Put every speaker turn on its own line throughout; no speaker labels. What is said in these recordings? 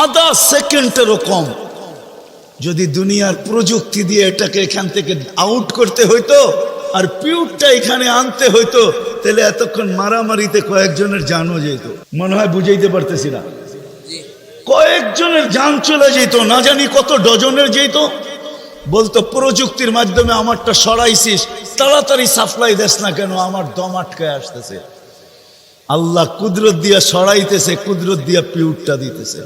আধা সেকেন্ডেরও কম যদি দুনিয়ার প্রযুক্তি দিয়ে এটাকে এখান থেকে আউট করতে হইতো আর পিউরটা এখানে আনতে হইতো, তাহলে এতক্ষণ মারামারিতে কয়েকজনের জানও যেত। মনে হয় বুঝাইতে পারতেছি না, কয়েকজনের জান চলে যেত, না জানি কত ডজনের যেত। বলতো প্রযুক্তির মাধ্যমে আমারটা সরাইছিস, তাড়াতাড়ি সাপ্লাই দেস না কেন, আমার দম আটকে আসতেছে। আল্লাহ কুদরত দিয়া সরাইতেছে, কুদরত দিয়া পিউরটা দিতেছে।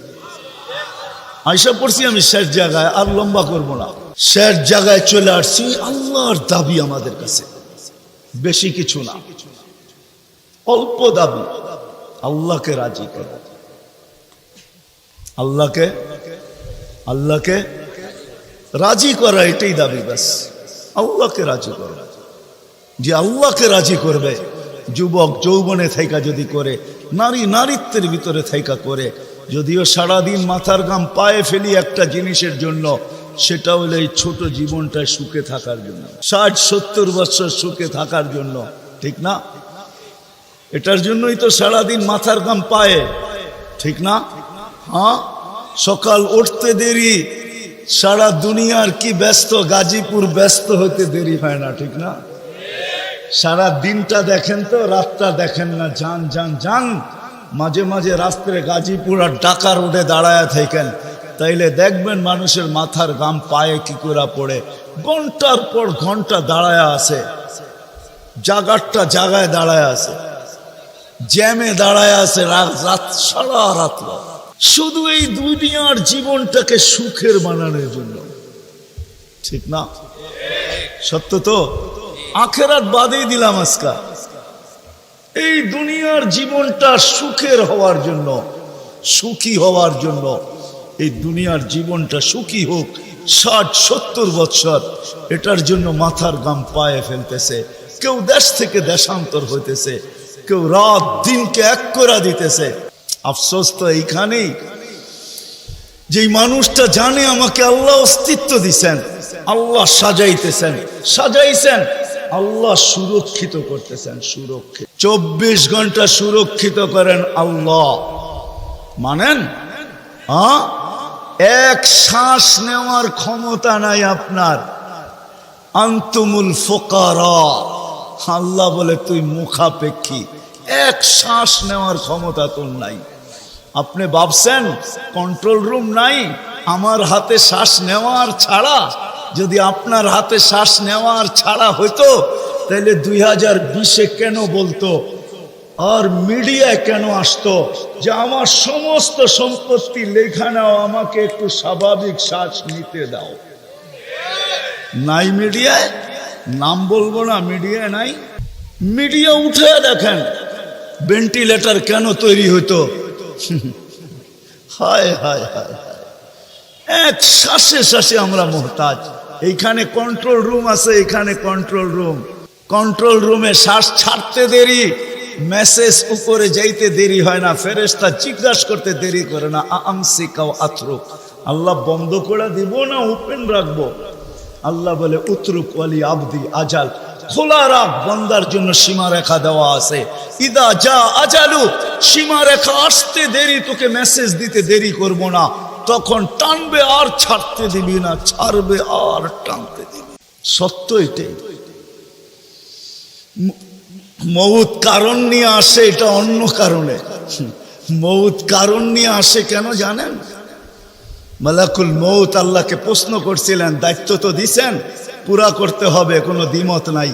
আয়সা পড়ছি আমি শেষ জায়গায়, আর লম্বা করবো না, শেষ জায়গায় চলে আসছি। আল্লাহর দাবি আমাদের কাছে বেশি কিছু না, অল্প দাবি, আল্লাহকে রাজি করা। আল্লাহকে রাজি করা, এটাই দাবি ব্যাস। আল্লাহকে রাজি করা, যে আল্লাহকে রাজি করবে। যুবক যৌবনে থাইকা যদি করে, নারী নারীত্বের ভিতরে থাইকা করে, যদিও সারাদিন মাথার ঘাম পায়ে ফেলি একটা জিনিসের জন্য, সেটা হলো এই ছোট জীবনটায় সুখে থাকার জন্য, 60-70 বছর সুখে থাকার জন্য, ঠিক না? এটার জন্যই তো সারাদিন মাথার ঘাম পায়ে, ঠিক না? হ্যাঁ, সকাল উঠতে দেরি, সারা দুনিয়ার কি ব্যস্ত, গাজীপুর ব্যস্ত হতে দেরি হয় না, ঠিক না? সারা দিনটা দেখেন তো, রাতটা দেখেন না, যান যান যান। মাঝে মাঝে রাস্তায় গাজীপুর আর ঢাকা রোডে দাঁড়ায় থাকেন, তাইলে দেখবেন মানুষের মাথার ঘাম পায়ে কি করে পড়ে। ঘন্টার পর ঘন্টা দাঁড়ায় আছে, জাগারটা জাগায় দাঁড়ায় আছে, জ্যামে দাঁড়ায় আছে, রাত সারা রাত, শুধু এই দুনিয়ার জীবনটাকে সুখের বানানোর জন্য, ঠিক না? সত্য তো? আখেরাত বাদেই দিলাম আজকা, এই দুনিয়ার জীবনটা সুখের হওয়ার জন্য, সুখী হওয়ার জন্য, এই দুনিয়ার জীবনটা সুখী হোক 60-70 বছর, এটার জন্য মাথার ঘাম পায়ে ফেলতেছে। কেউ দেশ থেকে দেশান্তর হইতেছে, কেউ রাত দিনকে এক করে দিতেছে। আফসোস তো এইখানেই, যেই মানুষটা জানে আমাকে আল্লাহ অস্তিত্ব দিছেন, আল্লাহ সাজাইছেন, আল্লাহ সুরক্ষিত করতেছেন, সুরক্ষিত 24 ঘন্টা সুরক্ষিত করেন আল্লাহ, মানেন? হ্যাঁ, এক শ্বাস নেওয়ার ক্ষমতা নাই আপনার। আনতুমুল ফুকারা, আল্লাহ বলে তুই মুখাপেক্ষী, এক শ্বাস নেওয়ার ক্ষমতা তোর নাই। আপনি ভাবছেন কন্ট্রোল রুম নাই? আমার হাতে শ্বাস নেওয়ার ছাড়া, যদি আপনার হাতে শ্বাস নেওয়ার ছাড়া হইতো, তাহলে 2020-এ কেন বলতো, আর মিডিয়ায় কেন আসতো যে আমার সমস্ত সম্পত্তি লেখা নাও, আমাকে একটু স্বাভাবিক শ্বাস নিতে দাও? নাই মিডিয়ায়, নাম বলবো না, মিডিয়ায় নাই। মিডিয়া উঠে দেখেন ভেন্টিলেটর কেন তৈরি হইতো। হায় হায় হায়, এক শ্বাসে শ্বাসে আমরা মুহতাজ। এইখানে কন্ট্রোল রুম আছে, এখানে কন্ট্রোল রুমে শ্বাস ছাড়তে দেরি, মেসেজ উপরে যাইতে দেরি হয় না, ফেরেশতা জিজ্ঞাসা করতে দেরি করে না। আমসিকাও আতরুক, আল্লাহ বন্ধ করে দিব না ওপেন রাখবো? আল্লাহ বলে উতরুক ওয়ালি আবদি আজাল, খোলা রাখ, বন্দার জন্য সীমারেখা দেওয়া আছে। ইদা যা আজালু, সীমারেখা আসতে দেরি, তোকে মেসেজ দিতে দেরি করব না, তখন টানবে আর ছাড়তে দিবি না, ছাড়বে আর টানতে দিবি। সত্য এটাই। মউত কারণ নিয়ে আসে, এটা অন্য কারণে। মউত কারণ নিয়ে আসে কেন জানেন? মালাকুল মউত আল্লাহকে প্রশ্ন করছিলেন, দায়িত্ব তো দিছেন, পুরা করতে হবে, কোনো দ্বিমত নাই।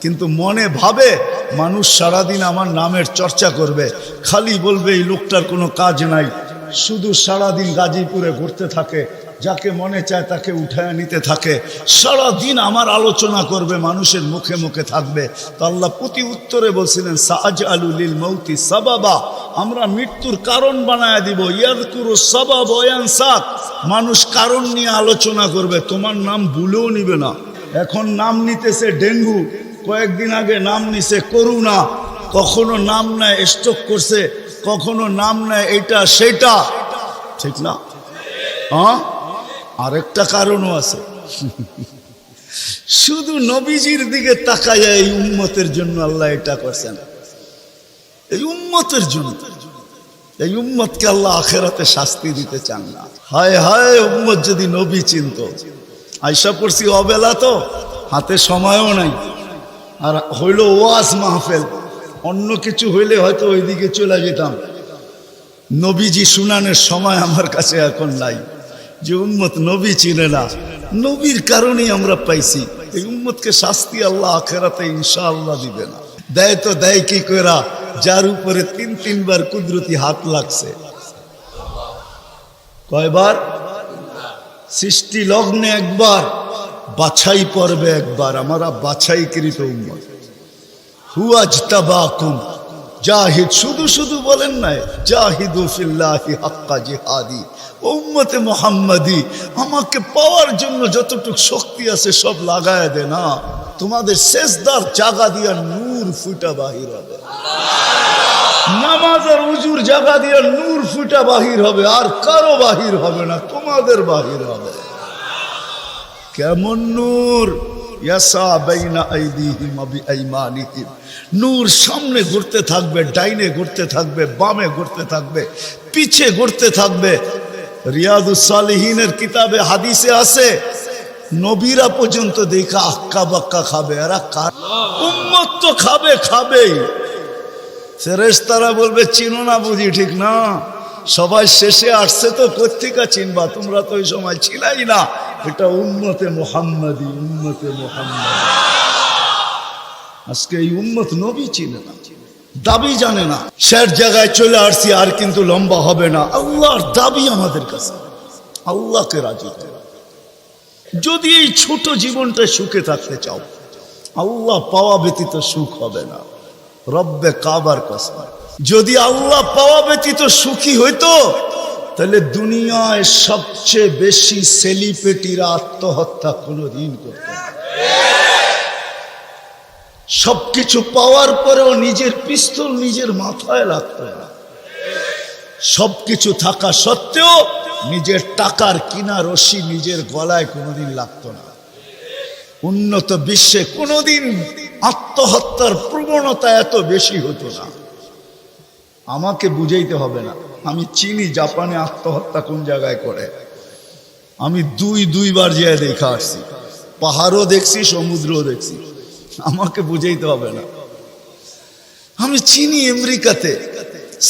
কিন্তু মনে ভাবে মানুষ সারাদিন আমার নামের চর্চা করবে, খালি বলবে এই লোকটার কোনো কাজ নাই, শুধু সারাদিন গাজীপুরে ঘুরতে থাকে, যাকে মনে চায় তাকে উঠায় নিতে থাকে, সারাদিন আমার আলোচনা করবে, মানুষের মুখে মুখে থাকবে। তো আল্লাহ প্রতি উত্তরে বলছিলেন, সাআজআলু লিল মাউতি সাবাবা, আমরা মৃত্যুর কারণ বানায় দিব। ইয়াযকুরু সাবাব ওয়া ইয়ানসাক, মানুষ কারণ নিয়ে আলোচনা করবে, তোমার নাম ভুলেও নিবে না। এখন নাম নিতেছে ডেঙ্গু, কয়েকদিন আগে নাম নিছে করোনা, কখনো নাম নেয় স্ট্রোক করছে, কখনো নাম নেয় এটা সেটা, ঠিক না? হ্যাঁ, আরেকটা কারণও আছে। শুধু নবীজির দিকে তাকায়, এই উম্মতের জন্য আল্লাহ এটা করছেন, এই উম্মতের জন্য। এই উম্মতকে আল্লাহ আখেরাতে শাস্তি দিতে চান না। হায় হায়, উম্মত যদি নবী চিনত। আয়সা পড়ছি অবেলা, তো হাতে সময়ও নাই, আর হইল ওয়াজ মাহফিল, অন্য কিছু হইলে হয়তো ওইদিকে চলে যেতাম। নবীজি শুনানের সময় আমার কাছে এখন নাই। যে উম্মত নবী চিনে না, নবীর কারণেই আমরা পাইছি। এই উম্মতকে শাস্তি আল্লাহ আখেরাতে ইনশাআল্লাহ দিবে না। দেয় তো দেয় কি কইরা, যার উপরে 3-3 কুদরতি হাত লাগছে। কয়বার? সৃষ্টি লগ্নে একবার, বাছাই পর্বে একবার। আমরা বাছাইকৃত উম্মত। হুয়াজতাবাকুম জাহিদ, শুধু শুধু বলেন নাই, জাহিদু ফিল্লাহি হাক্কা জিহাদি। উম্মতে মুহাম্মাদি, আমাকে পাওয়ার জন্য যতটুকু শক্তি আছে সব লাগায় দে না। তোমাদের সেজদার জায়গা দিয়া নূর ফুটা বাহির হবে, নামাজ আর উজুর জায়গা দিয়া নূর ফুটা বাহির হবে, আর কারো বাহির হবে না, তোমাদের বাহির হবে। কেমন নূর? ইয়াসা বাইনা আইদিহিম ওয়া বিআইমানিহিম। নূর সামনে ঘুরতে থাকবে, ডাইনে ঘুরতে থাকবে, বামে ঘুরতে থাকবে, পিছে ঘুরতে থাকবে। রিয়াদুস সালিহিনের কিতাবে হাদিসে আছে, নবীরা পর্যন্ত দেখা আক্কা বাক্কা খাবে। এরা উম্মত তো খাবে, খাবেই। ফেরেশতারা বলবে চিনো না বুঝি? ঠিক না, সবাই শেষে আসছে তো কোত্থেকে চিনবা? তোমরা তো ওই সময় ছিলাই না। এটা উম্মতে মুহাম্মাদি, উম্মতে মুহাম্মাদি। আজকে এই উম্মত নবী চিনে না, দাবি জানে না। শের জায়গায় চলে আসছি, আর কিন্তু লম্বা হবে না। আল্লাহর দাবি আমাদের কাছে, আল্লাহকে রাজি করা। যদি এই ছোট জীবনটা সুখে থাকতে চাও, আল্লাহ পাওয়া ব্যতীত সুখ হবে না। রব্বে কাবার কসম, যদি আল্লাহ পাওয়া ব্যতীত সুখী হইতো, তাহলে দুনিয়ায় সবচেয়ে বেশি সেলিব্রিটিরা আত্মহত্যা কোনোদিন করত না। সবকিছু পাওয়ার পরেও নিজের পিস্তল নিজের মাথায় লাগতো না। সবকিছু থাকা সত্ত্বেও নিজের টাকার কিনা রশি নিজের গলায় কোনোদিন লাগতো না। উন্নত বিশ্বে কোনোদিন আত্মহত্যার প্রবণতা এত বেশি হতো না। আমাকে বুঝাইতে হবে না, আমি চিনি জাপানে আত্মহত্যা কোন জায়গায় করে। আমি দুইবার যেয়ে দেখা আসছি, পাহাড়ও দেখছি, সমুদ্রও দেখছি। আমাকে বুঝাইতে হবে না, আমি চিনি আমেরিকাতে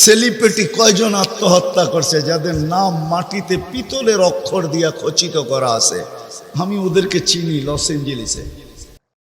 সেলিব্রিটি কয়জন আত্মহত্যা করছে, যাদের নাম মাটিতে পিতলের অক্ষর দিয়া খচিত করা আছে। আমি ওদেরকে চিনি লস এঞ্জেলিসে।